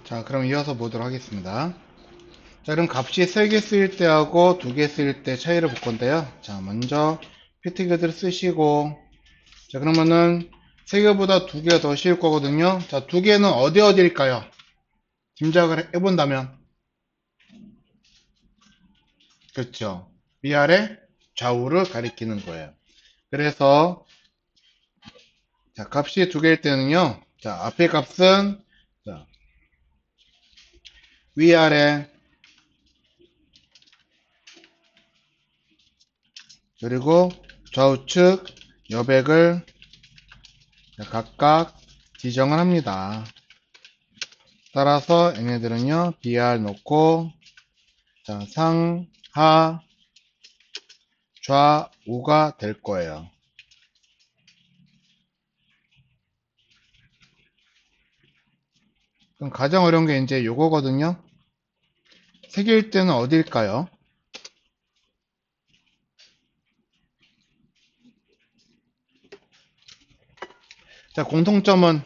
자, 그럼 이어서 보도록 하겠습니다. 자, 그럼 값이 3개 쓰일 때하고 2개 쓰일 때 차이를 볼 건데요. 자, 먼저 피트그들 쓰시고, 자, 그러면은 3개보다 2개가 더 쉬울 거거든요. 자, 2개는 어디일까요? 짐작을 해본다면. 그렇죠. 위아래 좌우를 가리키는 거예요. 그래서, 자, 값이 2개일 때는요. 자, 앞에 값은, 자, 위아래, 그리고 좌우측 여백을 각각 지정을 합니다. 따라서 얘네들은요, BR 놓고, 자, 상, 하, 좌, 우가 될 거예요. 그럼 가장 어려운 게 이제 요거거든요. 세 개일 때는 어딜까요? 자, 공통점은,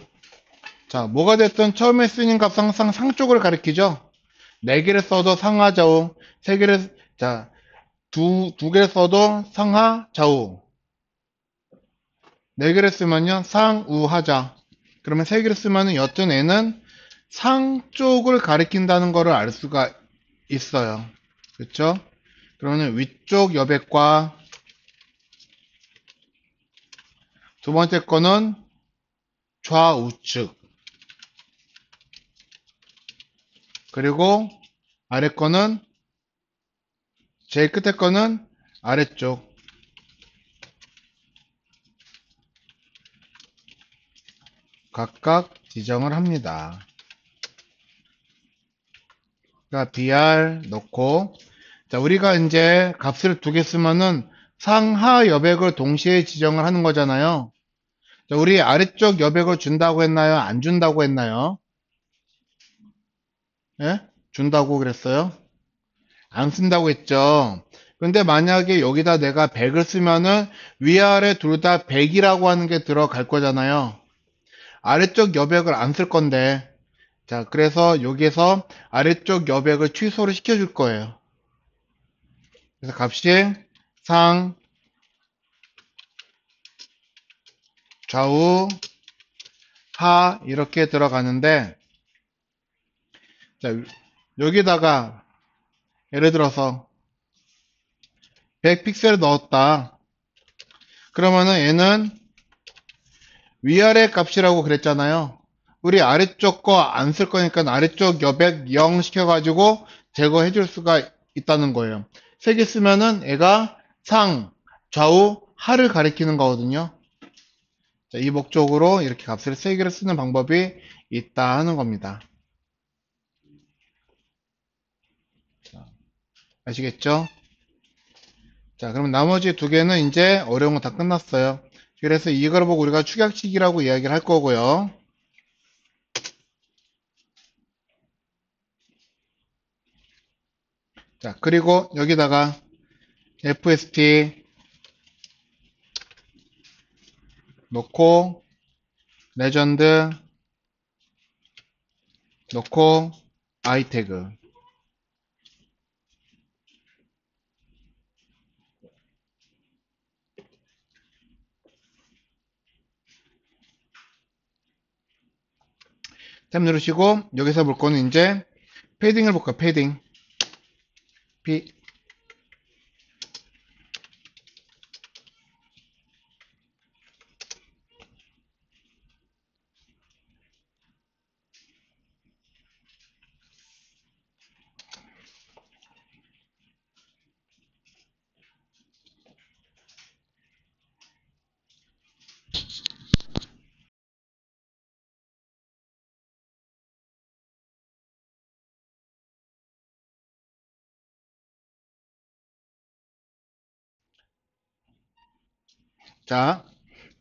자, 뭐가 됐든 처음에 쓰는 값 항상 상 쪽을 가리키죠? 네 개를 써도 상하, 좌우, 세 개를, 자, 두 개를 써도 상하, 좌우, 네 개를 쓰면요, 상, 우, 하자. 그러면 세 개를 쓰면은 여튼 애는 상 쪽을 가리킨다는 것을 알 수가 있어요. 그렇죠? 그러면 위쪽 여백과 두 번째 거는 좌우측, 그리고 아래 거는 제일 끝에 거는 아래쪽. 각각 지정을 합니다. 그러니까 BR 넣고, 자, 우리가 이제 값을 2개 쓰면은 상하 여백을 동시에 지정을 하는 거잖아요. 자, 우리 아래쪽 여백을 준다고 했나요? 안 준다고 했나요? 예? 준다고 그랬어요? 안 쓴다고 했죠. 근데 만약에 여기다 내가 100을 쓰면은 위아래 둘 다 100이라고 하는 게 들어갈 거잖아요. 아래쪽 여백을 안 쓸 건데. 자, 그래서 여기에서 아래쪽 여백을 취소를 시켜줄 거예요. 그래서 값이 상, 좌우, 하 이렇게 들어가는데, 자, 여기다가 예를 들어서 100 픽셀을 넣었다. 그러면은 얘는 위아래 값이라고 그랬잖아요. 우리 아래쪽 거 안 쓸 거니까 아래쪽 여백 0 시켜가지고 제거해 줄 수가 있다는 거예요. 3개 쓰면은 얘가 상, 좌우, 하를 가리키는 거거든요. 자, 이 목적으로 이렇게 값을 3개를 쓰는 방법이 있다 하는 겁니다. 아시겠죠? 자, 그럼 나머지 2개는 이제 어려운 거 다 끝났어요. 그래서 이걸 보고 우리가 축약식이라고 이야기를 할 거고요. 자, 그리고 여기다가 FST 놓고 레전드 놓고 아이태그. 탭 누르시고 여기서 볼 거는 이제 패딩을 볼까요? 패딩. P 자,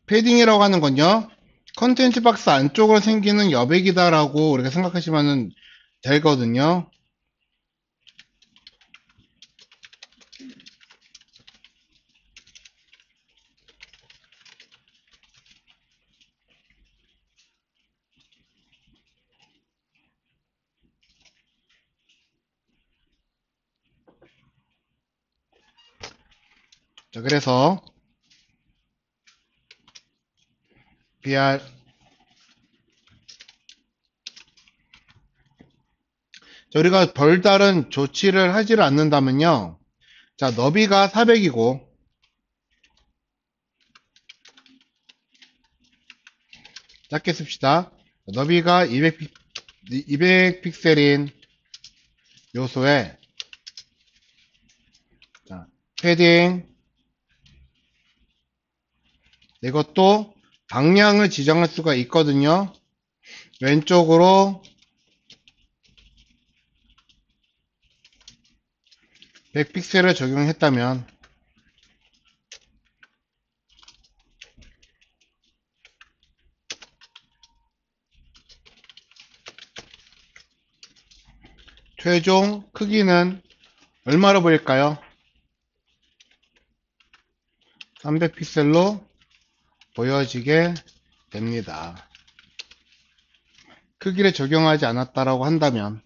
패딩이라고 하는 건요. 컨텐츠 박스 안쪽으로 생기는 여백이다라고 우리가 생각하시면 되거든요. 자, 그래서 BR 자, 우리가 별다른 조치를 하지를 않는다면요. 자, 너비가 400이고 작게 씁시다. 너비가 200 픽셀인 요소에 자, 패딩 이것도 방향을 지정할 수가 있거든요. 왼쪽으로 100픽셀을 적용했다면 최종 크기는 얼마로 보일까요? 300픽셀로 보여지게 됩니다. 크기를 적용하지 않았다라고 한다면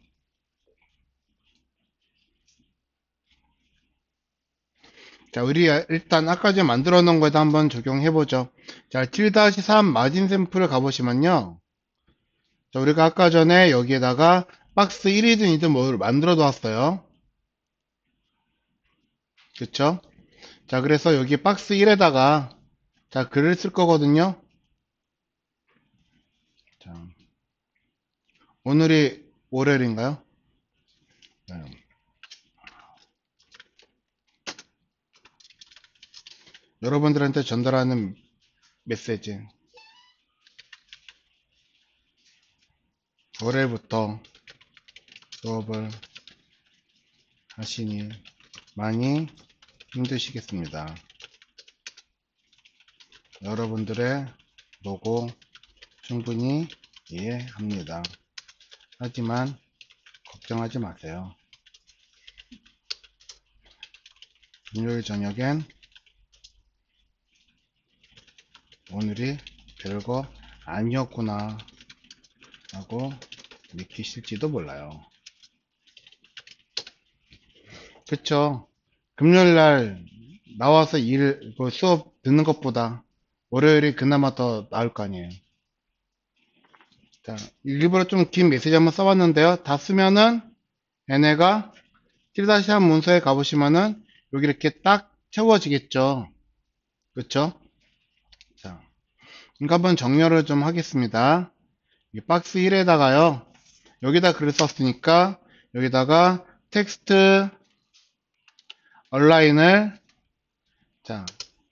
자, 우리 일단 아까 전에 만들어 놓은 거에다 한번 적용해 보죠. 자, 7-3 마진 샘플을 가보시면요. 자, 우리가 아까 전에 여기에다가 박스 1이든 2든 뭘 만들어 놨어요. 그쵸? 자, 그래서 여기 박스 1에다가 자, 글을 쓸 거거든요. 자, 오늘이 월요일인가요? 네. 여러분들한테 전달하는 메시지. 월요일부터 수업을 하시니 많이 힘드시겠습니다. 여러분들의 노고 충분히 이해합니다. 하지만 걱정하지 마세요. 금요일 저녁엔 오늘이 별거 아니었구나 하고 느끼실지도 몰라요. 그쵸? 금요일날 나와서 수업 듣는 것보다 월요일이 그나마 더 나을 거 아니에요. 자, 일부러 좀 긴 메시지 한번 써봤는데요. 다 쓰면은 얘네가 7-1 문서에 가보시면은 여기 이렇게 딱 채워지겠죠. 그쵸? 자, 그러니까 한번 정렬을 좀 하겠습니다. 이 박스 1에다가요. 여기다 글을 썼으니까 여기다가 텍스트 얼라인을 자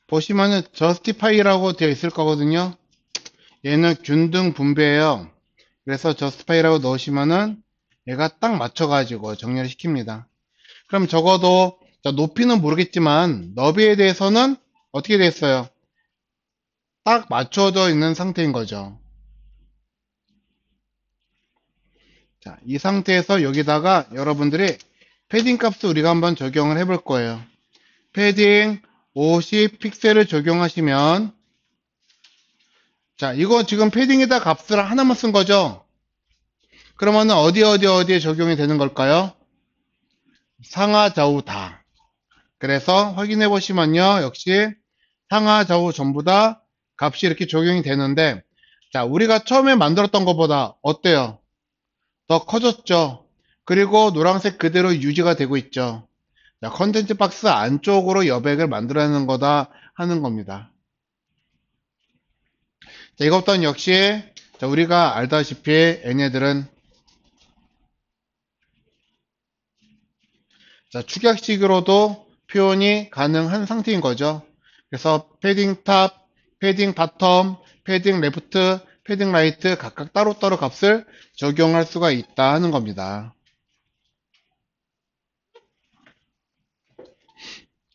보시면은 justify라고 되어 있을 거거든요. 얘는 균등 분배예요. 그래서 justify라고 넣으시면은 얘가 딱 맞춰가지고 정렬을 시킵니다. 그럼 적어도 자, 높이는 모르겠지만 너비에 대해서는 어떻게 됐어요? 딱 맞춰져 있는 상태인 거죠. 자, 이 상태에서 여기다가 여러분들이 패딩 값을 우리가 한번 적용을 해볼 거예요. 패딩 50 픽셀을 적용하시면 자, 이거 지금 패딩에다 값을 하나만 쓴 거죠? 그러면은 어디에 적용이 되는 걸까요? 상하 좌우 다. 그래서 확인해 보시면요. 역시 상하 좌우 전부 다 값이 이렇게 적용이 되는데 자, 우리가 처음에 만들었던 것보다 어때요? 더 커졌죠? 그리고 노란색 그대로 유지가 되고 있죠. 자, 컨텐츠 박스 안쪽으로 여백을 만들어내는 거다 하는 겁니다. 자, 이것 또한 역시 자, 우리가 알다시피 얘네들은 자, 축약식으로도 표현이 가능한 상태인 거죠. 그래서 패딩 탑, 패딩 바텀, 패딩 레프트, 패딩 라이트 각각 따로따로 값을 적용할 수가 있다 하는 겁니다.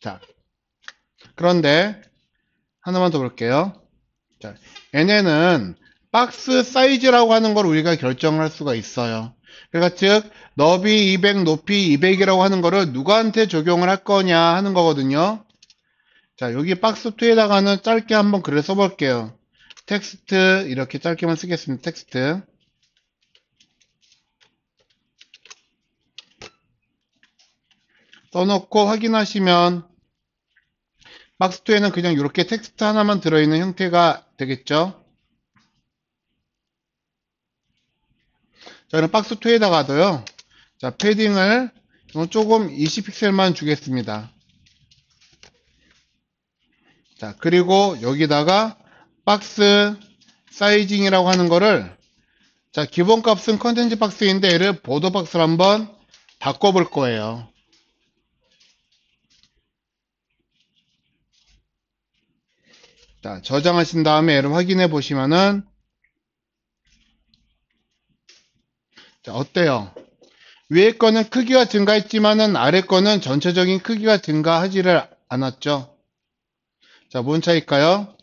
자, 그런데 하나만 더 볼게요. 자, 얘네는 박스 사이즈라고 하는 걸 우리가 결정할 수가 있어요. 그러니까 즉 너비 200, 높이 200이라고 하는 거를 누구한테 적용을 할 거냐 하는 거거든요. 자, 여기 박스2에다가는 짧게 한번 글을 써볼게요. 텍스트 이렇게 짧게만 쓰겠습니다. 텍스트 써놓고 확인하시면 박스2에는 그냥 이렇게 텍스트 하나만 들어있는 형태가 되겠죠. 자, 그럼 박스2에다가도요. 자, 패딩을 조금 20픽셀만 주겠습니다. 자, 그리고 여기다가 박스 사이징이라고 하는 거를, 자, 기본 값은 컨텐츠 박스인데 얘를 보더 박스로 한번 바꿔볼 거예요. 자, 저장하신 다음에 얘를 확인해 보시면은, 자, 어때요? 위에 거는 크기가 증가했지만은 아래 거는 전체적인 크기가 증가하지를 않았죠. 자, 뭔 차이일까요?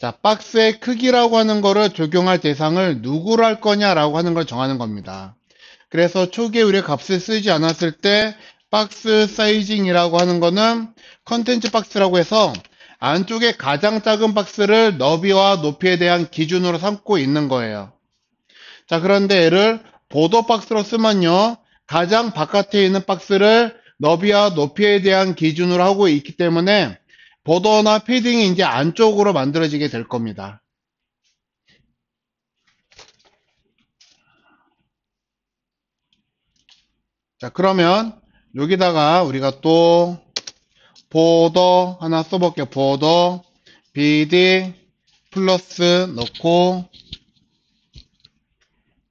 자, 박스의 크기라고 하는 거를 적용할 대상을 누구로 할 거냐라고 하는 걸 정하는 겁니다. 그래서 초기에 우리가 값을 쓰지 않았을 때 박스 사이징이라고 하는 거는 컨텐츠 박스라고 해서 안쪽에 가장 작은 박스를 너비와 높이에 대한 기준으로 삼고 있는 거예요. 자, 그런데 얘를 보더 박스로 쓰면요, 가장 바깥에 있는 박스를 너비와 높이에 대한 기준으로 하고 있기 때문에 보더나 패딩이 이제 안쪽으로 만들어지게 될 겁니다. 자, 그러면 여기다가 우리가 또 보더 하나 써볼게요. 보더 bd 플러스 넣고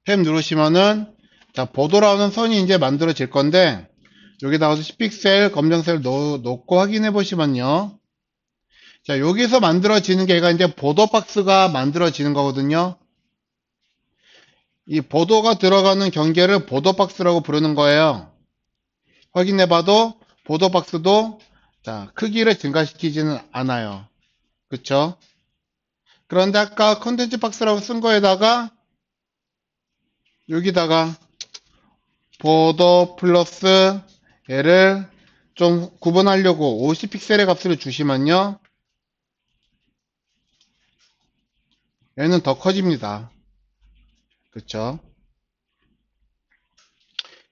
탭 누르시면은, 자, 보더라는 선이 이제 만들어질 건데, 여기다가 10픽셀 검정색 놓고 확인해 보시면요. 자, 여기서 만들어지는 게 얘가 이제 보더 박스가 만들어지는 거거든요. 이 보더가 들어가는 경계를 보더 박스라고 부르는 거예요. 확인해 봐도 보더 박스도, 자, 크기를 증가시키지는 않아요. 그쵸? 그런데 아까 컨텐츠 박스라고 쓴 거에다가 여기다가 보더 플러스 얘를 좀 구분하려고 50픽셀의 값을 주시면요, 얘는 더 커집니다. 그쵸?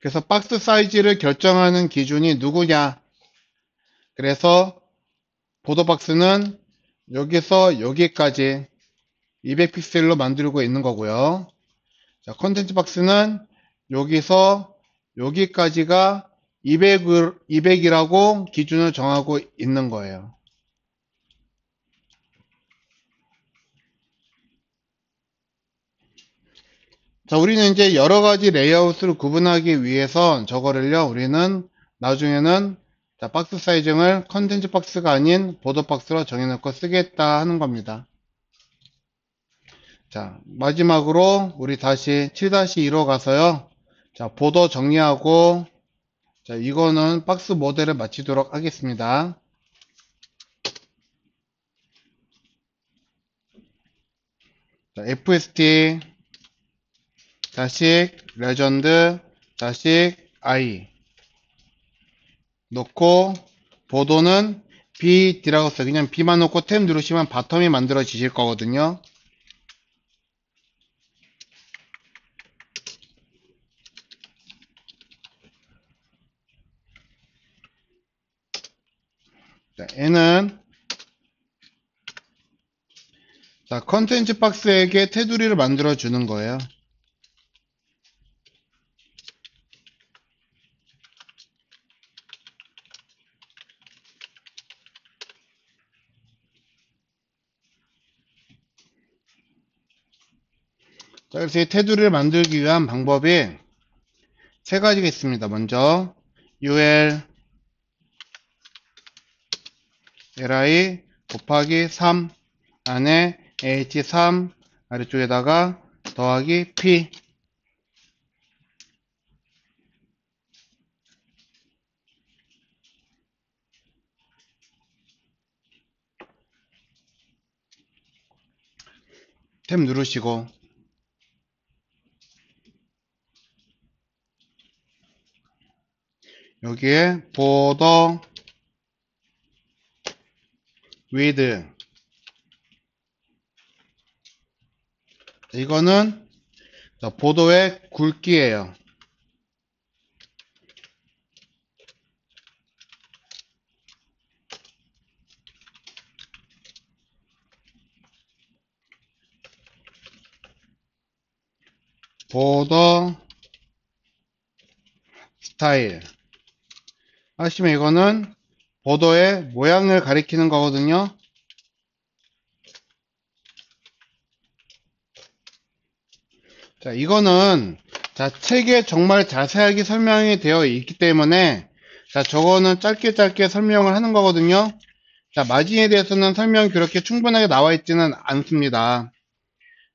그래서 박스 사이즈를 결정하는 기준이 누구냐? 그래서 보더 박스는 여기서 여기까지 200픽셀로 만들고 있는 거고요. 자, 컨텐츠 박스는 여기서 여기까지가 200이라고 기준을 정하고 있는 거예요. 자, 우리는 이제 여러 가지 레이아웃을 구분하기 위해서 저거를요, 우리는 나중에는, 자, 박스 사이즈를 컨텐츠 박스가 아닌 보더 박스로 정해놓고 쓰겠다 하는 겁니다. 자, 마지막으로 우리 다시 7-2로 가서요. 자, 보더 정리하고, 자, 이거는 박스 모델을 마치도록 하겠습니다. 자, FST 자식 레전드 자식 I 놓고, 보도는 BD라고 써요. 그냥 B만 놓고 탭 누르시면 바텀이 만들어지실 거거든요. 자, 얘는, 자, 컨텐츠 박스에게 테두리를 만들어 주는 거예요. 자, 그래서 이 테두리를 만들기 위한 방법이 세 가지가 있습니다. 먼저 ul li 곱하기 3 안에 h3 아래쪽에다가 더하기 p. 탭 누르시고, 여기에 border width, 이거는 보도의 굵기예요. 보더 스타일 하시면 이거는 보더의 모양을 가리키는 거거든요. 자, 이거는 자, 책에 정말 자세하게 설명이 되어 있기 때문에 자, 저거는 짧게 짧게 설명을 하는 거거든요. 자, 마진에 대해서는 설명이 그렇게 충분하게 나와 있지는 않습니다.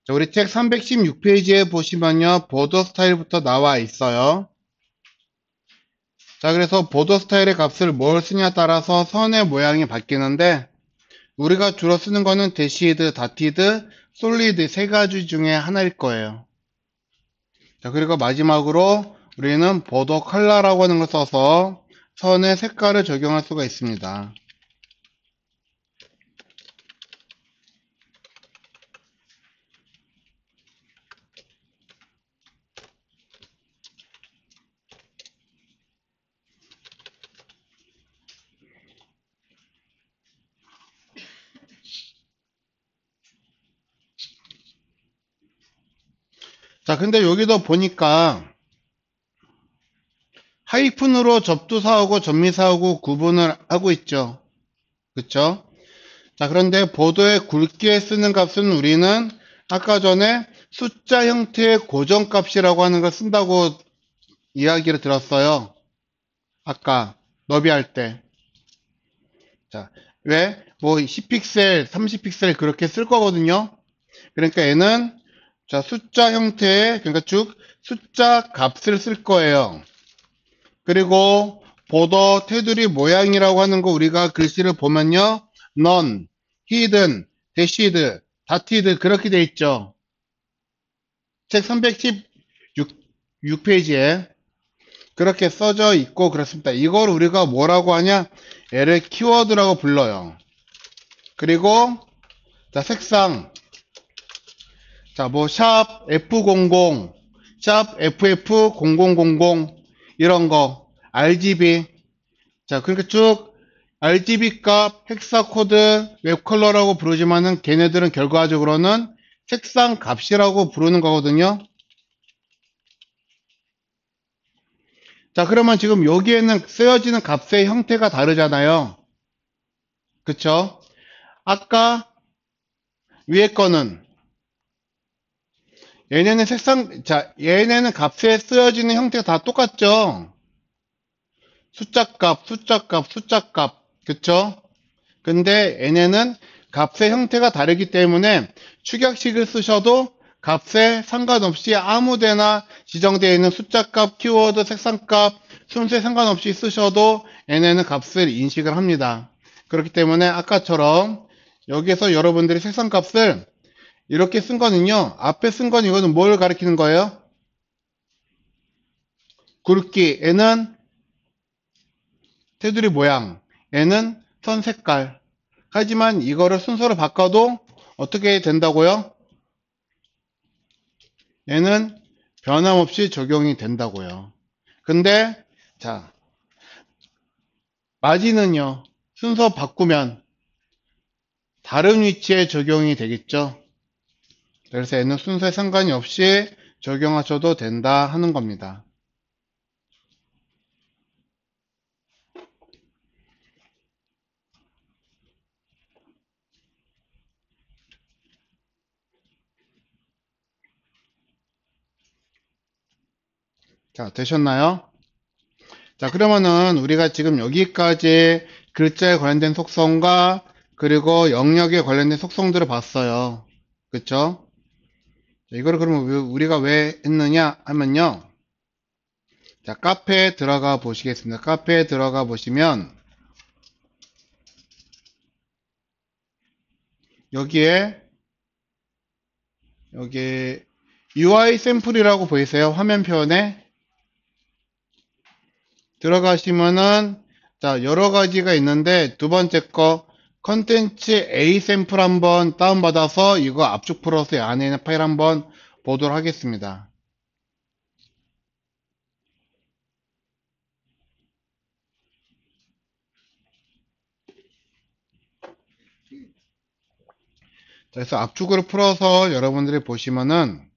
자, 우리 책 316페이지에 보시면요. 보더 스타일부터 나와 있어요. 자, 그래서 보더 스타일의 값을 뭘 쓰냐에 따라서 선의 모양이 바뀌는데 우리가 주로 쓰는 거는 대시드, 다티드, 솔리드 세 가지 중에 하나일 거예요. 자, 그리고 마지막으로 우리는 보더 컬러라고 하는 걸 써서 선의 색깔을 적용할 수가 있습니다. 자, 근데 여기도 보니까 하이픈으로 접두사하고 접미사하고 구분을 하고 있죠. 그쵸? 자, 그런데 보도의 굵기에 쓰는 값은 우리는 아까 전에 숫자 형태의 고정값이라고 하는 걸 쓴다고 이야기를 들었어요. 아까 너비할 때. 자, 왜? 뭐 10픽셀, 30픽셀 그렇게 쓸 거거든요. 그러니까 얘는 자, 숫자 형태의 그러니까 쭉 숫자 값을 쓸 거예요. 그리고 보더 테두리 모양이라고 하는 거 우리가 글씨를 보면요. none, hidden, dashed, dotted 그렇게 돼 있죠. 책 316페이지에 그렇게 써져 있고 그렇습니다. 이걸 우리가 뭐라고 하냐? 얘를 키워드라고 불러요. 그리고 자, 색상 자, 뭐 샵 F00, 샵 FF0000 이런 거 RGB 자, 그러니까 쭉 RGB 값, 헥사 코드, 웹 컬러라고 부르지만은 걔네들은 결과적으로는 색상 값이라고 부르는 거거든요. 자, 그러면 지금 여기에는 쓰여지는 값의 형태가 다르잖아요. 그쵸? 아까 위에 거는 얘네는 색상, 자, 얘네는 값에 쓰여지는 형태가 다 똑같죠? 숫자 값, 숫자 값, 숫자 값. 그쵸? 근데 얘네는 값의 형태가 다르기 때문에 축약식을 쓰셔도 값에 상관없이 아무데나 지정되어 있는 숫자 값, 키워드, 색상 값, 순서에 상관없이 쓰셔도 얘네는 값을 인식을 합니다. 그렇기 때문에 아까처럼 여기에서 여러분들이 색상 값을 이렇게 쓴 거는요. 앞에 쓴 건 이거는 뭘 가리키는 거예요? 굵기, 얘는 테두리 모양, 얘는 선 색깔. 하지만 이거를 순서를 바꿔도 어떻게 된다고요? 얘는 변함없이 적용이 된다고요. 근데 자, 마진은요. 순서 바꾸면 다른 위치에 적용이 되겠죠. 그래서 얘는 순서에 상관이 없이 적용하셔도 된다 하는 겁니다. 자, 되셨나요? 자, 그러면은 우리가 지금 여기까지 글자에 관련된 속성과 그리고 영역에 관련된 속성들을 봤어요. 그쵸? 자, 이거를 그러면 우리가 왜 했느냐 하면요. 자, 카페에 들어가 보시겠습니다. 카페에 들어가 보시면 여기에 여기 UI 샘플이라고 보이세요? 화면 표현에 들어가시면은 자, 여러 가지가 있는데 두 번째 거 컨텐츠 A 샘플 한번 다운받아서 이거 압축 풀어서 안에 있는 파일 한번 보도록 하겠습니다. 자, 그래서 압축을 풀어서 여러분들이 보시면은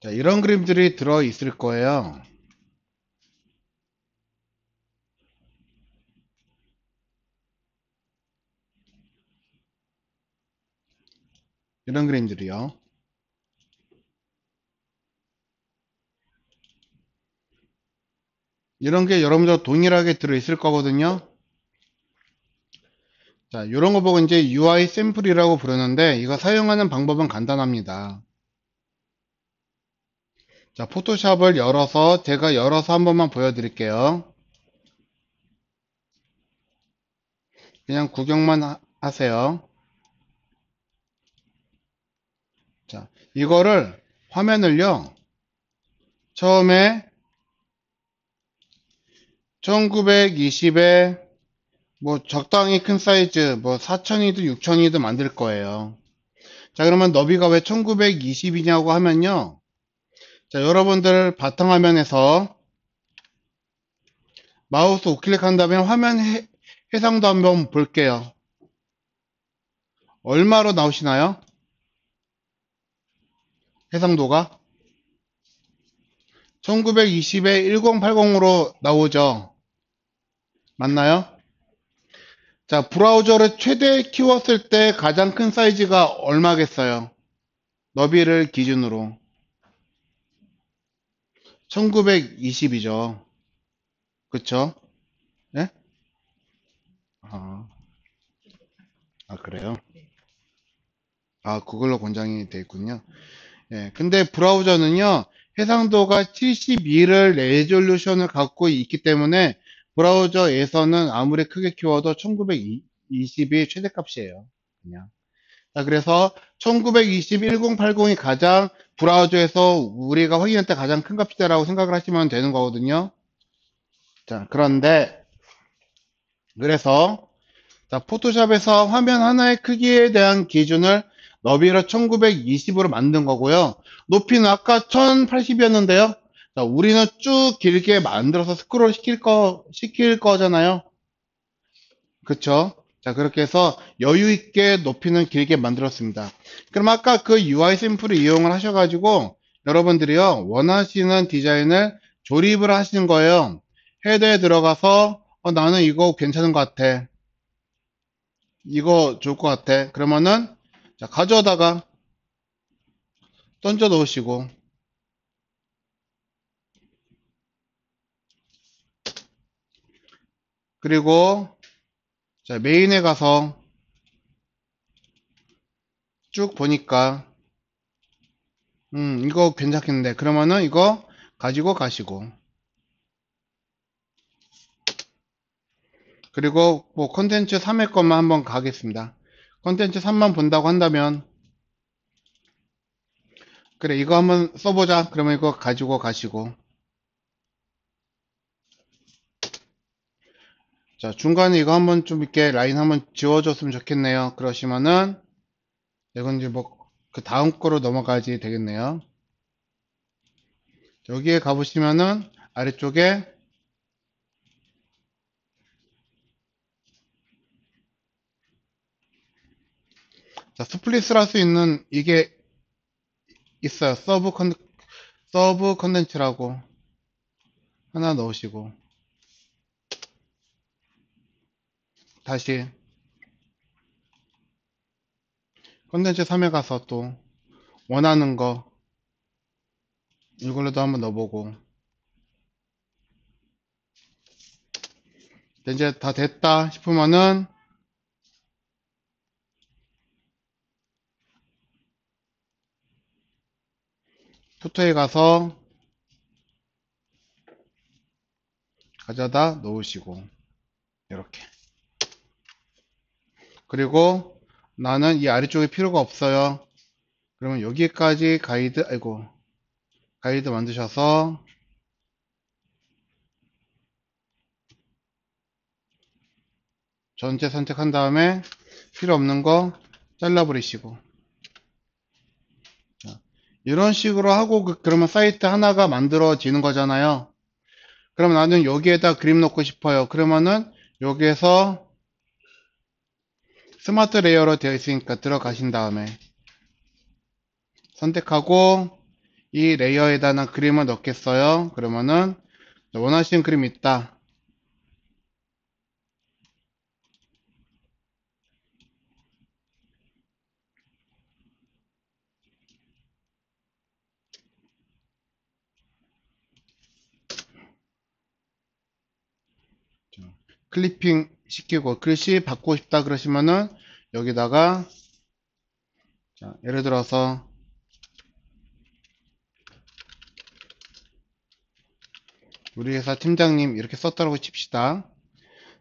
자, 이런 그림들이 들어 있을 거예요. 이런 그림들이요. 이런 게 여러분들 동일하게 들어 있을 거거든요. 자, 이런 거 보고 이제 UI 샘플이라고 부르는데 이거 사용하는 방법은 간단합니다. 자, 포토샵을 열어서 제가 열어서 한 번만 보여드릴게요. 그냥 구경만 하세요. 자, 이거를 화면을요. 처음에 1920에 뭐 적당히 큰 사이즈 뭐 4000이든 6000이든 만들 거예요. 자, 그러면 너비가 왜 1920이냐고 하면요. 자, 여러분들 바탕화면에서 마우스 우클릭 한 다음에 화면 해상도 한번 볼게요. 얼마로 나오시나요? 해상도가 1920에 1080으로 나오죠. 맞나요? 자, 브라우저를 최대 키웠을 때 가장 큰 사이즈가 얼마겠어요? 너비를 기준으로 1920이죠. 그쵸? 예? 아, 그래요? 아, 그걸로 권장이 돼 있군요. 예, 근데 브라우저는요, 해상도가 72를 레졸루션을 갖고 있기 때문에 브라우저에서는 아무리 크게 키워도 1920이 최대값이에요. 그냥. 자, 그래서 1920, 1080이 가장 브라우저에서 우리가 확인할 때 가장 큰 값이다라고 생각을 하시면 되는 거거든요. 자, 그런데, 그래서, 자, 포토샵에서 화면 하나의 크기에 대한 기준을 너비를 1920으로 만든 거고요. 높이는 아까 1080이었는데요. 자, 우리는 쭉 길게 만들어서 스크롤 시킬 거잖아요. 그쵸? 자, 그렇게 해서 여유 있게 높이는 길게 만들었습니다. 그럼 아까 그 UI 샘플을 이용을 하셔가지고 여러분들이요, 원하시는 디자인을 조립을 하시는 거예요. 헤더에 들어가서 나는 이거 괜찮은 것 같아. 이거 좋을 것 같아. 그러면은 자, 가져다가 던져 놓으시고 그리고 자, 메인에 가서 쭉 보니까 이거 괜찮겠는데 그러면은 이거 가지고 가시고 그리고 뭐 콘텐츠 3의 것만 한번 가겠습니다. 콘텐츠 3만 본다고 한다면 그래 이거 한번 써보자. 그러면 이거 가지고 가시고 자 중간에 이거 한번 좀 이렇게 라인 한번 지워줬으면 좋겠네요. 그러시면은 이건 이제 뭐 그 다음 거로 넘어가지 되겠네요. 여기에 가보시면은 아래쪽에 자 스플릿을 할 수 있는 이게 있어요. 서브 컨텐츠라고 하나 넣으시고 다시 컨텐츠 3에 가서 또 원하는 거 이걸로도 한번 넣어보고 이제 다 됐다 싶으면은 포토에 가서 가져다 놓으시고 이렇게 그리고 나는 이 아래쪽에 필요가 없어요. 그러면 여기까지 가이드 만드셔서 전체 선택한 다음에 필요 없는 거 잘라버리시고 자, 이런 식으로 하고 그러면 사이트 하나가 만들어지는 거잖아요. 그럼 나는 여기에다 그림 넣고 싶어요. 그러면은 여기에서 스마트 레이어로 되어 있으니까 들어가신 다음에 선택하고 이 레이어에다 난 그림을 넣겠어요. 그러면은 원하시는 그림 있다. 클리핑 시키고 글씨 바꾸고 싶다 그러시면은 여기다가 자, 예를 들어서 우리 회사 팀장님 이렇게 썼다고 칩시다.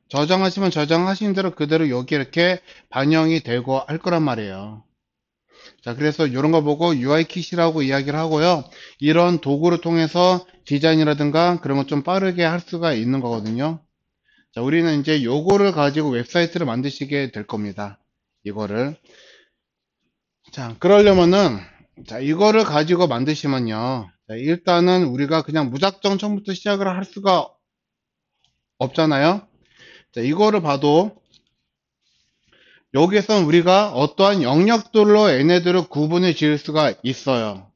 저장하시면 저장하신 대로 그대로 여기 이렇게 반영이 되고 할 거란 말이에요. 자, 그래서 이런 거 보고 UI킷이라고 이야기를 하고요. 이런 도구를 통해서 디자인이라든가 그런 거 좀 빠르게 할 수가 있는 거거든요. 자, 우리는 이제 요거를 가지고 웹사이트를 만드시게 될 겁니다. 이거를. 자, 그러려면은, 자, 이거를 가지고 만드시면요. 자, 일단은 우리가 그냥 무작정 처음부터 시작을 할 수가 없잖아요. 자, 이거를 봐도 여기에선 우리가 어떠한 영역들로 얘네들을 구분해 지을 수가 있어요.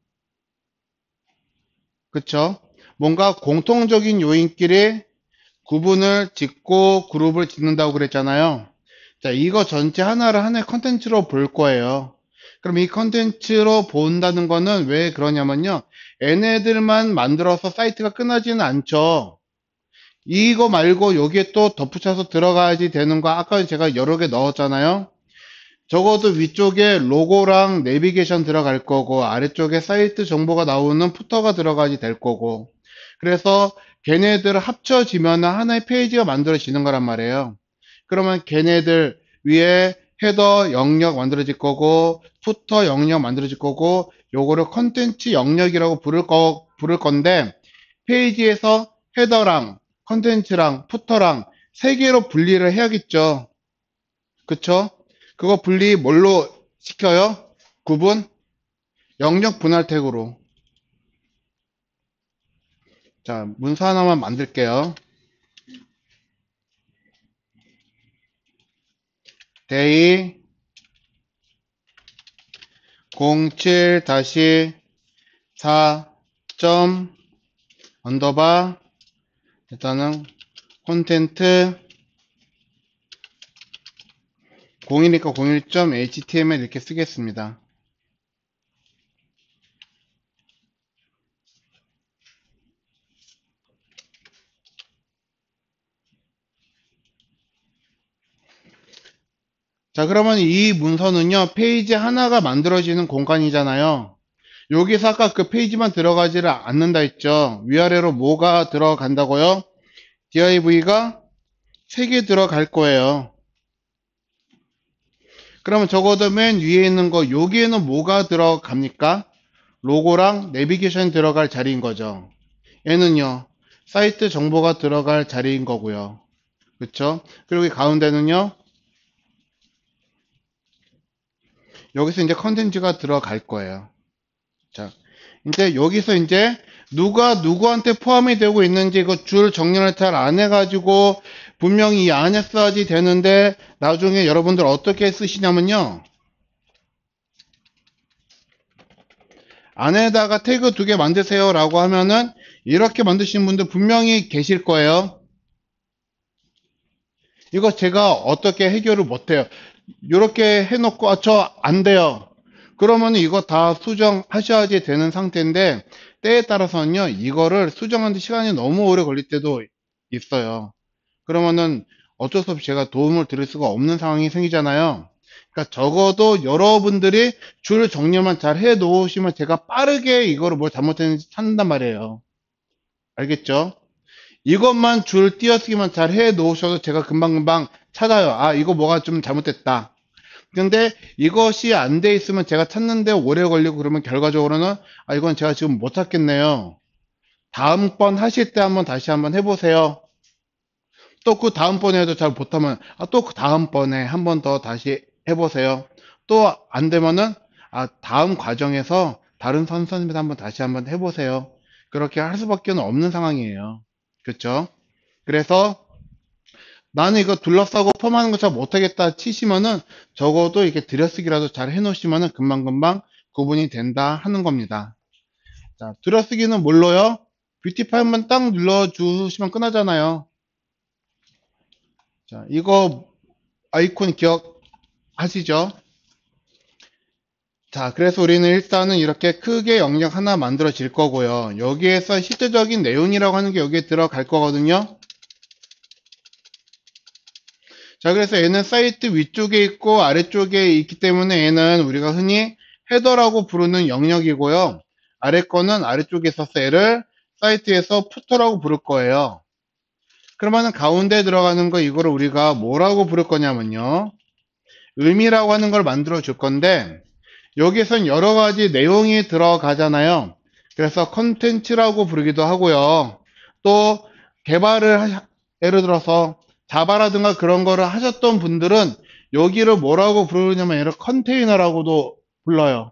그쵸? 뭔가 공통적인 요인끼리 구분을 짓고 그룹을 짓는다고 그랬잖아요. 자, 이거 전체 하나를 하나의 컨텐츠로 볼 거예요. 그럼 이 컨텐츠로 본다는 거는 왜 그러냐면요. 얘네들만 만들어서 사이트가 끝나지는 않죠. 이거 말고 여기에 또 덧붙여서 들어가야지 되는 거 아까 제가 여러 개 넣었잖아요. 적어도 위쪽에 로고랑 내비게이션 들어갈 거고 아래쪽에 사이트 정보가 나오는 푸터가 들어가야지 될 거고 그래서 걔네들 합쳐지면 하나의 페이지가 만들어지는 거란 말이에요. 그러면 걔네들 위에 헤더 영역 만들어질 거고 푸터 영역 만들어질 거고 요거를 컨텐츠 영역이라고 부를 건데 페이지에서 헤더랑 컨텐츠랑 푸터랑 세 개로 분리를 해야겠죠. 그쵸? 그거 분리 뭘로 시켜요? 구분? 영역 분할 태그로. 자, 문서 하나만 만들게요. 데이 07-4 점 언더바 일단은 콘텐트 01이니까 01.html 이렇게 쓰겠습니다. 자, 그러면 이 문서는요, 페이지 하나가 만들어지는 공간이잖아요. 여기서 아까 그 페이지만 들어가지를 않는다 했죠. 위아래로 뭐가 들어간다고요? div가 3개 들어갈 거예요. 그러면 적어도 맨 위에 있는 거, 여기에는 뭐가 들어갑니까? 로고랑 내비게이션 들어갈 자리인 거죠. 얘는요, 사이트 정보가 들어갈 자리인 거고요. 그쵸? 그리고 이 가운데는요, 여기서 이제 컨텐츠가 들어갈 거예요. 자, 이제 여기서 이제 누가 누구한테 포함이 되고 있는지 이거 줄 정리를 잘 안 해가지고 분명히 이 안에 써야지 되는데 나중에 여러분들 어떻게 쓰시냐면요. 안에다가 태그 2개 만드세요 라고 하면은 이렇게 만드시는 분들 분명히 계실 거예요. 이거 제가 어떻게 해결을 못해요. 이렇게 해놓고 저 안 돼요. 그러면 이거 다 수정하셔야지 되는 상태인데 때에 따라서는요 이거를 수정하는데 시간이 너무 오래 걸릴 때도 있어요. 그러면은 어쩔 수 없이 제가 도움을 드릴 수가 없는 상황이 생기잖아요. 그러니까 적어도 여러분들이 줄 정리만 잘 해 놓으시면 제가 빠르게 이거를 뭘 잘못했는지 찾는단 말이에요. 알겠죠? 이것만 줄 띄어쓰기만 잘 해 놓으셔도 제가 금방금방 찾아요. 아, 이거 뭐가 좀 잘못됐다. 근데 이것이 안 돼 있으면 제가 찾는데 오래 걸리고 그러면 결과적으로는 아, 이건 제가 지금 못 찾겠네요. 다음번 하실 때 한번 다시 한번 해보세요. 또 그 다음번에도 잘 못하면 아, 또 그 다음번에 한번 더 다시 해보세요. 또 안 되면은 아, 다음 과정에서 다른 선생님한테 한번 다시 한번 해보세요. 그렇게 할 수밖에 없는 상황이에요. 그렇죠? 그래서 나는 이거 둘러싸고 펌하는 거 잘 못하겠다 치시면은 적어도 이렇게 들여쓰기라도 잘 해놓으시면은 금방금방 구분이 된다 하는 겁니다. 자, 들어쓰기는 뭘로요? 뷰티 파일만 딱 눌러주시면 끝나잖아요. 자, 이거 아이콘 기억하시죠? 자, 그래서 우리는 일단은 이렇게 크게 영역 하나 만들어질 거고요. 여기에서 실제적인 내용이라고 하는 게 여기에 들어갈 거거든요. 자, 그래서 얘는 사이트 위쪽에 있고 아래쪽에 있기 때문에 얘는 우리가 흔히 헤더라고 부르는 영역이고요. 아래 거는 아래쪽에 있어서 얘를 사이트에서 푸터라고 부를 거예요. 그러면은 가운데 들어가는 거 이거를 우리가 뭐라고 부를 거냐면요. 의미라고 하는 걸 만들어 줄 건데 여기선 여러 가지 내용이 들어가잖아요. 그래서 컨텐츠라고 부르기도 하고요. 또 예를 들어서 자바라든가 그런 거를 하셨던 분들은 여기를 뭐라고 부르냐면 얘를 컨테이너라고도 불러요.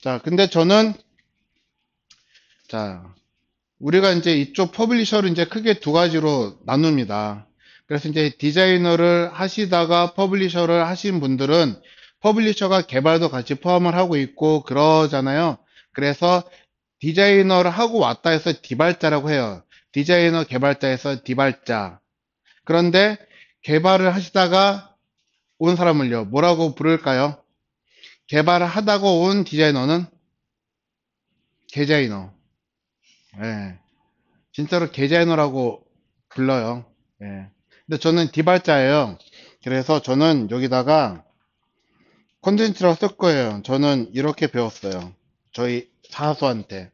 자, 근데 저는 자, 우리가 이제 이쪽 퍼블리셔를 이제 크게 두 가지로 나눕니다. 그래서 이제 디자이너를 하시다가 퍼블리셔를 하신 분들은 퍼블리셔가 개발도 같이 포함을 하고 있고 그러잖아요. 그래서 디자이너를 하고 왔다 해서 디발자라고 해요. 디자이너 개발자에서 디발자. 그런데 개발을 하시다가 온 사람을요, 뭐라고 부를까요? 개발을 하다가 온 디자이너는 개자이너. 예. 진짜로 개자이너라고 불러요. 예. 근데 저는 디발자예요. 그래서 저는 여기다가 콘텐츠라고 쓸 거예요. 저는 이렇게 배웠어요. 저희 사수한테.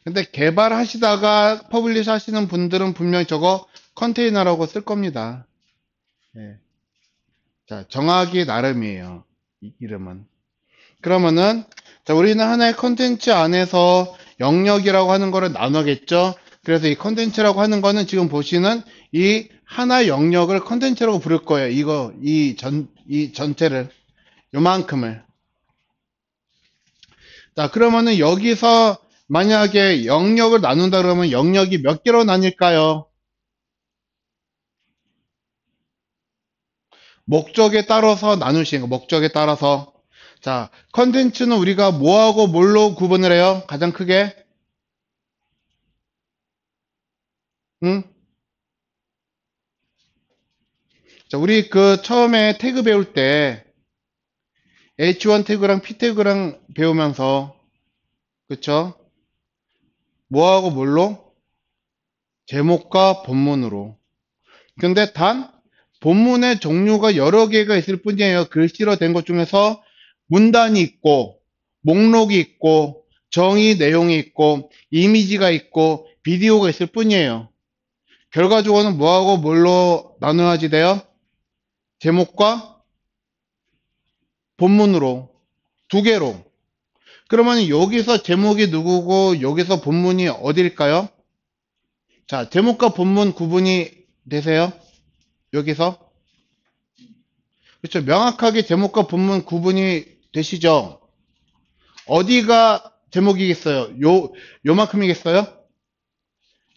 근데 개발하시다가 퍼블리시 하시는 분들은 분명히 저거 컨테이너라고 쓸 겁니다. 예. 자, 정하기 나름이에요. 이 이름은. 그러면은, 자, 우리는 하나의 컨텐츠 안에서 영역이라고 하는 거를 나누겠죠? 그래서 이 컨텐츠라고 하는 거는 지금 보시는 이 하나 영역을 컨텐츠라고 부를 거예요. 이 전체를, 요만큼을. 자, 그러면은 여기서 만약에 영역을 나눈다 그러면 영역이 몇 개로 나뉠까요? 목적에 따라서 나누시는 거, 목적에 따라서. 자, 컨텐츠는 우리가 뭐하고 뭘로 구분을 해요? 가장 크게? 응? 자, 우리 그 처음에 태그 배울 때 H1 태그랑 P 태그랑 배우면서 그쵸? 뭐하고 뭘로? 제목과 본문으로. 근데 단 본문의 종류가 여러 개가 있을 뿐이에요. 글씨로 된 것 중에서 문단이 있고 목록이 있고 정의 내용이 있고 이미지가 있고 비디오가 있을 뿐이에요. 결과적으로는 뭐하고 뭘로 나눠야지 돼요? 제목과 본문으로 두 개로. 그러면 여기서 제목이 누구고 여기서 본문이 어딜까요? 자, 제목과 본문 구분이 되세요? 여기서? 그렇죠. 명확하게 제목과 본문 구분이 되시죠? 어디가 제목이겠어요? 요만큼이겠어요?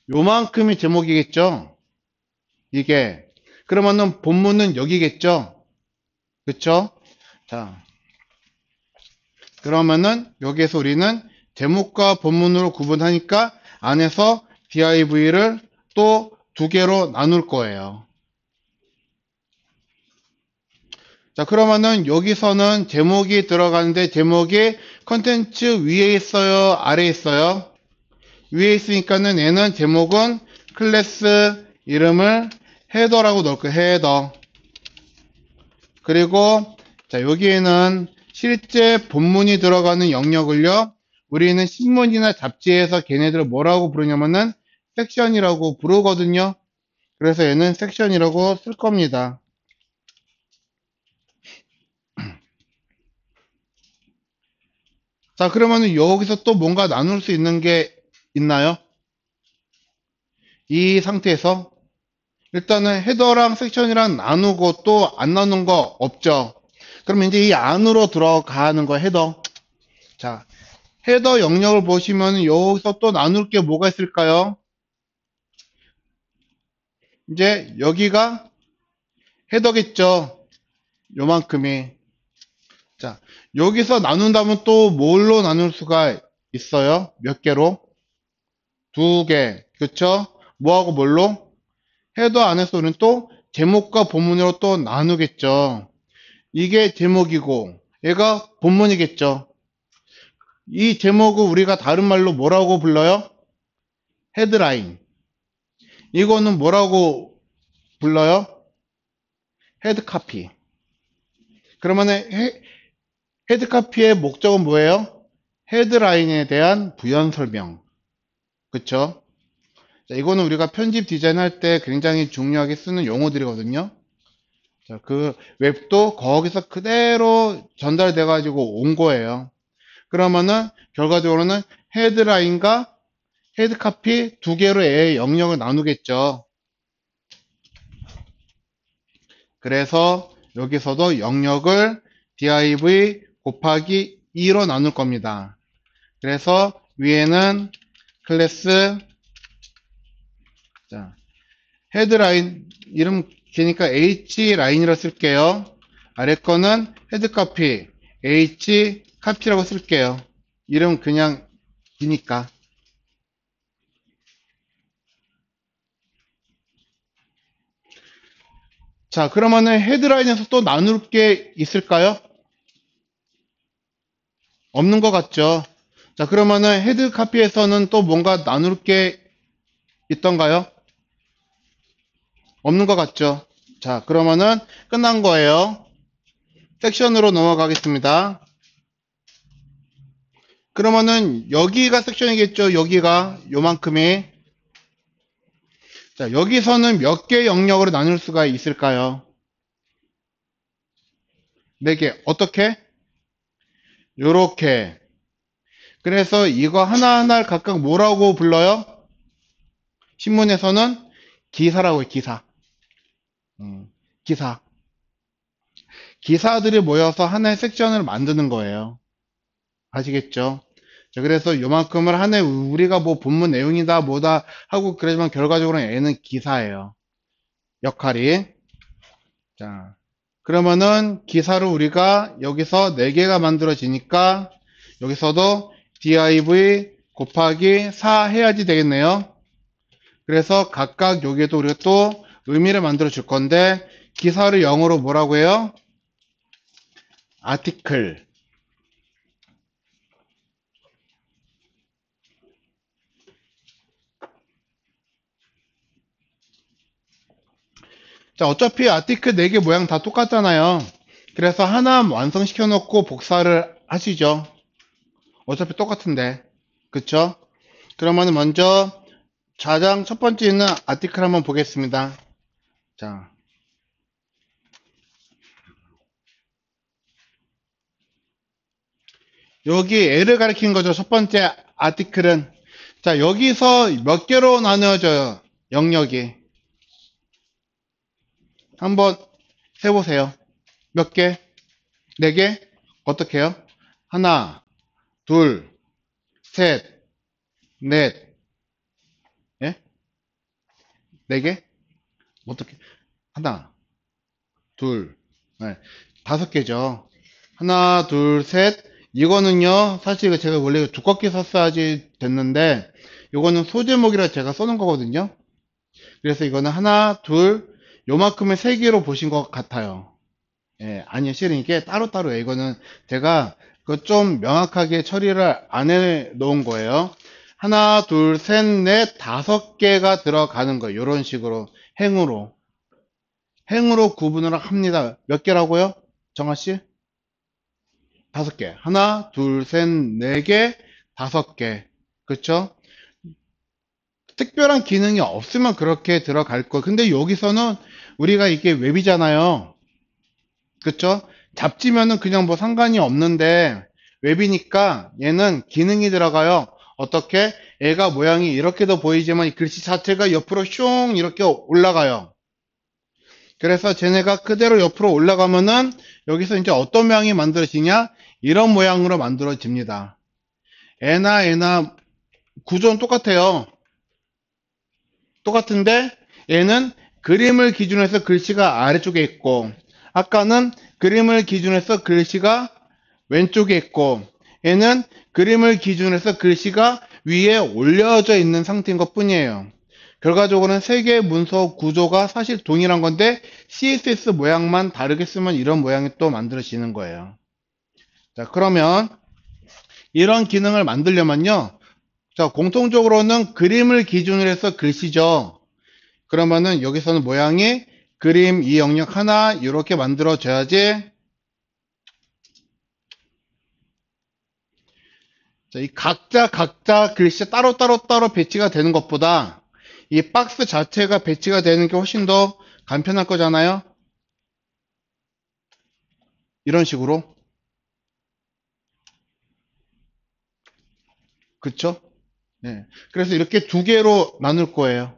요만큼이 제목이겠죠? 이게. 그러면은 본문은 여기겠죠? 그쵸? 자, 그러면은 여기에서 우리는 제목과 본문으로 구분하니까 안에서 div를 또 두 개로 나눌 거예요. 자, 그러면은 여기서는 제목이 들어가는데 제목이 컨텐츠 위에 있어요? 아래에 있어요? 위에 있으니까는 얘는 제목은 클래스 이름을 헤더라고 넣을 거예요. 헤더. 그리고 자, 여기에는 실제 본문이 들어가는 영역을요. 우리는 신문이나 잡지에서 걔네들을 뭐라고 부르냐면은 섹션이라고 부르거든요. 그래서 얘는 섹션이라고 쓸 겁니다. 자, 그러면은 여기서 또 뭔가 나눌 수 있는 게 있나요? 이 상태에서 일단은 헤더랑 섹션이랑 나누고 또 안 나눈 거 없죠. 그럼 이제 이 안으로 들어가는 거 헤더. 자, 헤더 영역을 보시면 여기서 또 나눌 게 뭐가 있을까요? 이제 여기가 헤더겠죠. 요만큼이. 자, 여기서 나눈다면 또 뭘로 나눌 수가 있어요. 몇 개로? 두 개. 그쵸? 뭐하고 뭘로? 헤더 안에서 우리는 또 제목과 본문으로 또 나누겠죠. 이게 제목이고 얘가 본문이겠죠. 이 제목을 우리가 다른 말로 뭐라고 불러요? 헤드라인. 이거는 뭐라고 불러요? 헤드카피. 그러면은 헤드카피의 목적은 뭐예요? 헤드라인에 대한 부연 설명. 그쵸? 자, 이거는 우리가 편집 디자인할 때 굉장히 중요하게 쓰는 용어들이거든요. 자, 그 웹도 거기서 그대로 전달돼 가지고 온 거예요. 그러면은 결과적으로는 헤드라인과 헤드카피 두 개로의 영역을 나누겠죠. 그래서 여기서도 영역을 div 곱하기 2로 나눌 겁니다. 그래서 위에는 클래스, 자, 헤드라인 이름 기니까 h라인이라고 쓸게요. 아래 거는 헤드카피 h카피라고 쓸게요. 이름 그냥 기니까. 자, 그러면은 헤드라인에서 또 나눌 게 있을까요? 없는 것 같죠? 자, 그러면은 헤드카피에서는 또 뭔가 나눌 게 있던가요? 없는 것 같죠? 자, 그러면은 끝난 거예요. 섹션으로 넘어가겠습니다. 그러면은 여기가 섹션이겠죠? 여기가 요만큼이. 자, 여기서는 몇 개 영역으로 나눌 수가 있을까요? 4개. 어떻게? 요렇게. 그래서 이거 하나하나를 각각 뭐라고 불러요? 신문에서는 기사라고 해요, 기사. 기사. 기사들이 모여서 하나의 섹션을 만드는 거예요. 아시겠죠? 자, 그래서 요만큼을 하나의 우리가 뭐 본문 내용이다 뭐다 하고 그러지만 결과적으로는 얘는 기사예요. 역할이. 자, 그러면은 기사를 우리가 여기서 4개가 만들어지니까 여기서도 div 곱하기 4 해야지 되겠네요. 그래서 각각 여기에도 우리가 또 의미를 만들어 줄 건데 기사를 영어로 뭐라고 해요? 아티클. 자, 어차피 아티클 4개 모양 다 똑같잖아요. 그래서 하나 완성시켜 놓고 복사를 하시죠. 어차피 똑같은데. 그쵸? 그러면 먼저 가장 첫 번째 있는 아티클 한번 보겠습니다. 자, 여기 L을 가리키는 거죠. 첫 번째 아티클은. 자, 여기서 몇 개로 나누어져요? 영역이. 한번 세보세요. 몇 개? 4개? 어떻게 해요? 하나, 둘, 셋, 넷, 예? 4개? 어떻게? 하나, 둘, 네. 5개죠. 하나, 둘, 셋. 이거는요, 사실 제가 원래 두껍게 썼어야지 됐는데, 이거는 소제목이라 제가 써놓은 거거든요. 그래서 이거는 하나, 둘, 요만큼의 3개로 보신 것 같아요. 예, 아니요, 실은 이게 따로따로예요. 이거는 제가 그 좀 명확하게 처리를 안 해 놓은 거예요. 하나, 둘, 셋, 넷, 5개가 들어가는 거예요. 이런 식으로 행으로. 행으로 구분을 합니다. 몇 개라고요? 정아 씨? 5개. 하나, 둘, 셋, 4개, 5개. 그쵸? 특별한 기능이 없으면 그렇게 들어갈 거. 근데 여기서는 우리가 이게 웹이잖아요. 그쵸? 잡지면은 그냥 뭐 상관이 없는데 웹이니까 얘는 기능이 들어가요. 어떻게? 얘가 모양이 이렇게도 보이지만 이 글씨 자체가 옆으로 슝 이렇게 올라가요. 그래서 쟤네가 그대로 옆으로 올라가면은 여기서 이제 어떤 모양이 만들어지냐? 이런 모양으로 만들어집니다. 애나 구조는 똑같아요. 똑같은데 얘는 그림을 기준으로 해서 글씨가 아래쪽에 있고 아까는 그림을 기준으로 해서 글씨가 왼쪽에 있고 얘는 그림을 기준으로 해서 글씨가 위에 올려져 있는 상태인 것 뿐이에요. 결과적으로는 세 개의 문서 구조가 사실 동일한 건데 CSS 모양만 다르게 쓰면 이런 모양이 또 만들어지는 거예요. 자, 그러면 이런 기능을 만들려면요. 자, 공통적으로는 그림을 기준으로 해서 글씨죠. 그러면은 여기서는 모양이 그림 이 영역 하나 이렇게 만들어져야지. 자, 이 각자 글씨 따로 배치가 되는 것보다 이 박스 자체가 배치가 되는 게 훨씬 더 간편할 거잖아요. 이런 식으로. 그쵸? 네. 그래서 이렇게 두 개로 나눌 거예요.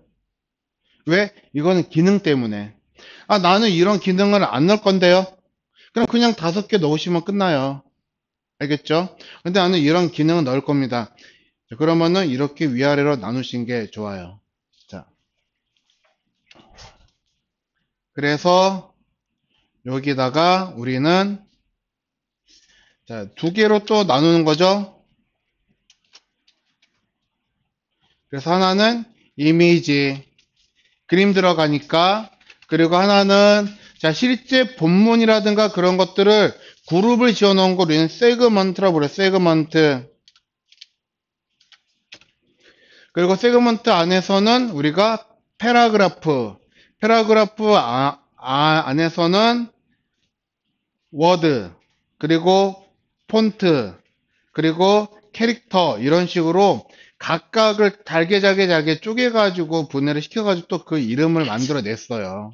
왜? 이거는 기능 때문에. 아, 나는 이런 기능을 안 넣을 건데요. 그럼 그냥 5개 넣으시면 끝나요. 알겠죠? 근데 나는 이런 기능을 넣을 겁니다. 자, 그러면은 이렇게 위아래로 나누신 게 좋아요. 자, 그래서 여기다가 우리는 자, 두 개로 또 나누는 거죠. 그래서 하나는 이미지, 그림 들어가니까, 그리고 하나는 자, 실제 본문이라든가 그런 것들을 그룹을 지어 놓은 거 우리는 세그먼트라고 그래요. 세그먼트. 그리고 세그먼트 안에서는 우리가 패러그래프 안에서는 워드, 그리고 폰트, 그리고 캐릭터 이런 식으로 각각을 잘게 쪼개가지고 분해를 시켜가지고 또 그 이름을 만들어 냈어요.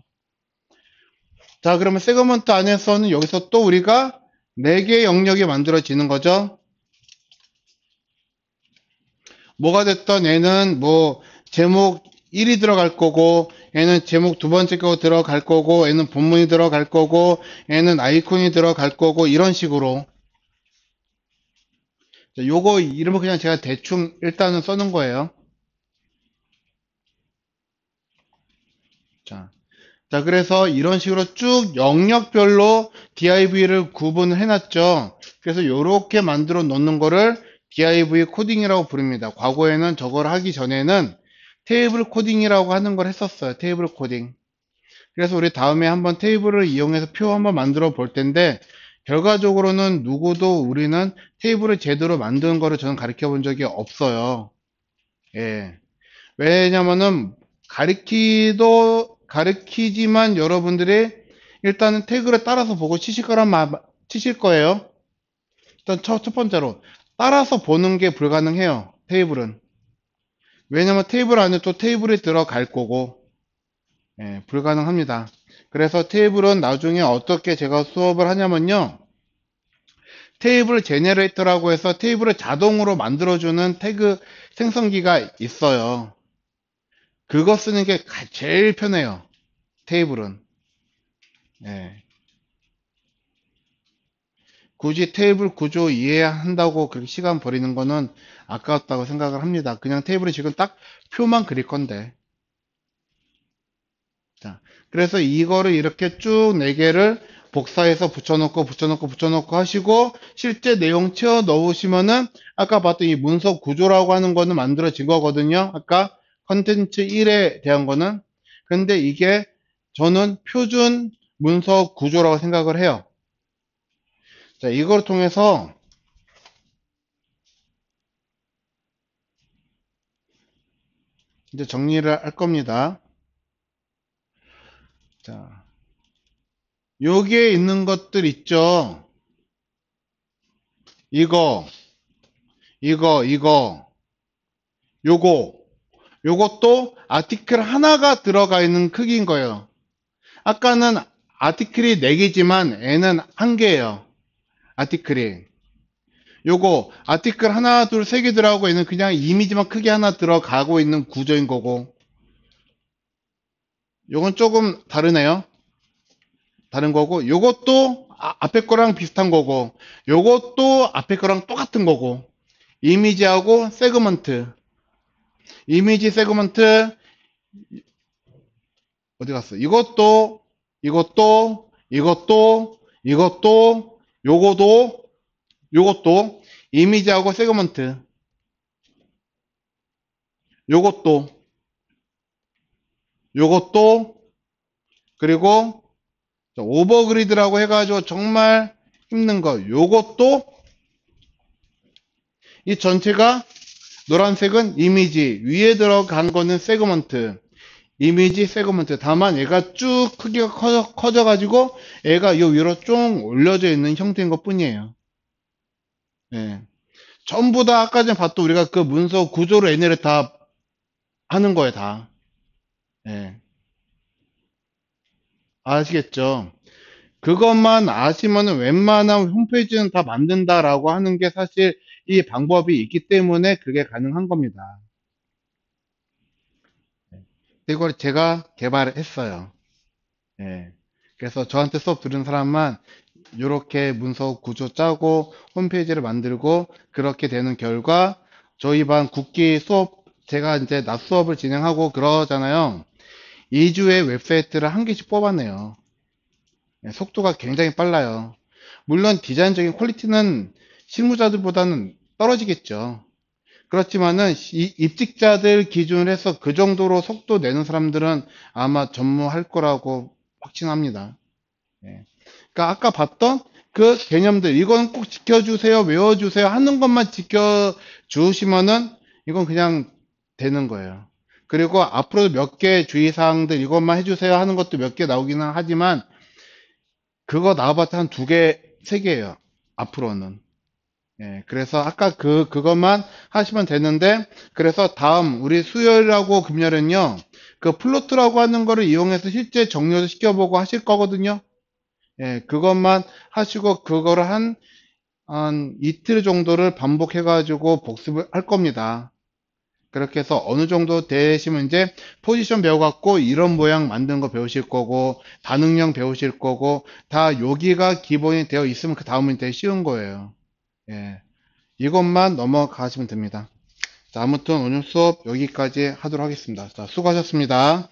자, 그러면 세그먼트 안에서는 여기서 또 우리가 4개의 영역이 만들어지는 거죠. 뭐가 됐던 얘는 뭐 제목 1이 들어갈 거고, 얘는 제목 두 번째 거 들어갈 거고, 얘는 본문이 들어갈 거고, 얘는 아이콘이 들어갈 거고, 이런 식으로. 자, 요거 이름을 그냥 제가 대충 일단은 써놓은 거예요. 자, 자, 그래서 이런 식으로 쭉 영역별로 div를 구분을 해놨죠. 그래서 요렇게 만들어 놓는 거를 div 코딩이라고 부릅니다. 과거에는 저걸 하기 전에는 테이블 코딩이라고 하는 걸 했었어요. 테이블 코딩. 그래서 우리 다음에 한번 테이블을 이용해서 표 한번 만들어 볼 텐데, 결과적으로는 누구도 우리는 테이블을 제대로 만드는 거를 저는 가르쳐 본 적이 없어요. 예. 왜냐면은 가르치지만 여러분들이 일단은 태그를 따라서 보고 치실 거예요. 일단 첫 번째로 따라서 보는 게 불가능해요. 테이블은. 왜냐면 테이블 안에 또 테이블이 들어갈 거고, 예, 불가능합니다. 그래서 테이블은 나중에 어떻게 제가 수업을 하냐면요. 테이블 제네레이터라고 해서 테이블을 자동으로 만들어주는 태그 생성기가 있어요. 그거 쓰는 게 제일 편해요. 테이블은. 예. 굳이 테이블 구조 이해한다고 그렇게 시간 버리는 거는 아까웠다고 생각을 합니다. 그냥 테이블에 지금 딱 표만 그릴 건데. 자, 그래서 이거를 이렇게 쭉 4개를 복사해서 붙여놓고 하시고 실제 내용 채워 넣으시면은 아까 봤던 이 문서 구조라고 하는 거는 만들어진 거거든요. 아까 컨텐츠 1에 대한 거는. 근데 이게 저는 표준 문서 구조라고 생각을 해요. 자, 이걸 통해서 이제 정리를 할 겁니다. 자, 여기에 있는 것들 있죠? 이거, 이거, 요거, 요것도 아티클 하나가 들어가 있는 크기인 거예요. 아까는 아티클이 4개지만 얘는 1개예요. 아티클이. 요거 아티클 하나, 둘, 세 개 들어가고 얘는 그냥 이미지만 크게 하나 들어가고 있는 구조인 거고. 요건 조금 다르네요. 다른 거고. 요것도 앞에 거랑 비슷한 거고. 요것도 앞에 거랑 똑같은 거고. 이미지하고 세그먼트. 이미지 세그먼트 어디 갔어? 이것도, 요거도, 요것도 이미지하고 세그먼트. 요것도, 요것도, 그리고 오버그리드라고 해가지고 정말 힘든 거. 요것도 이 전체가 노란색은 이미지, 위에 들어간 거는 세그먼트. 이미지 세그먼트. 다만 얘가 쭉 크기가 커져가지고 얘가 요 위로 쭉 올려져 있는 형태인 것 뿐이에요. 예. 전부 다 아까 전에 봤던 우리가 그 문서 구조로 얘네를 다 하는 거예요, 다. 예. 아시겠죠? 그것만 아시면은 웬만한 홈페이지는 다 만든다라고 하는 게 사실 이 방법이 있기 때문에 그게 가능한 겁니다. 이걸 제가 개발했어요. 예. 그래서 저한테 수업 들은 사람만 이렇게 문서 구조 짜고 홈페이지를 만들고 그렇게 되는 결과 저희 반 국기 수업 제가 이제 낮 수업을 진행하고 그러잖아요. 2주에 웹사이트를 한 개씩 뽑아내요. 예, 속도가 굉장히 빨라요. 물론 디자인적인 퀄리티는 실무자들보다는 떨어지겠죠. 그렇지만은 입직자들 기준으로 해서 그 정도로 속도 내는 사람들은 아마 전무할 거라고 확신합니다. 예. 그러니까 아까 봤던 그 개념들 이건 꼭 지켜주세요, 외워주세요 하는 것만 지켜주시면은 이건 그냥 되는 거예요. 그리고 앞으로 몇 개 주의사항들 이것만 해주세요 하는 것도 몇 개 나오기는 하지만 그거 나와봤자 한 두 개, 세 개예요. 앞으로는. 예, 그래서 아까 그것만 하시면 되는데, 그래서 다음, 우리 수요일하고 금요일은요, 그 플로트라고 하는 거를 이용해서 실제 정리도 시켜보고 하실 거거든요. 예, 그것만 하시고, 그거를 한 이틀 정도를 반복해가지고 복습을 할 겁니다. 그렇게 해서 어느 정도 되시면 이제 포지션 배워갖고 이런 모양 만드는 거 배우실 거고, 반응형 배우실 거고, 다 여기가 기본이 되어 있으면 그 다음은 되게 쉬운 거예요. 예. 이것만 넘어가시면 됩니다. 자, 아무튼 오늘 수업 여기까지 하도록 하겠습니다. 자, 수고하셨습니다.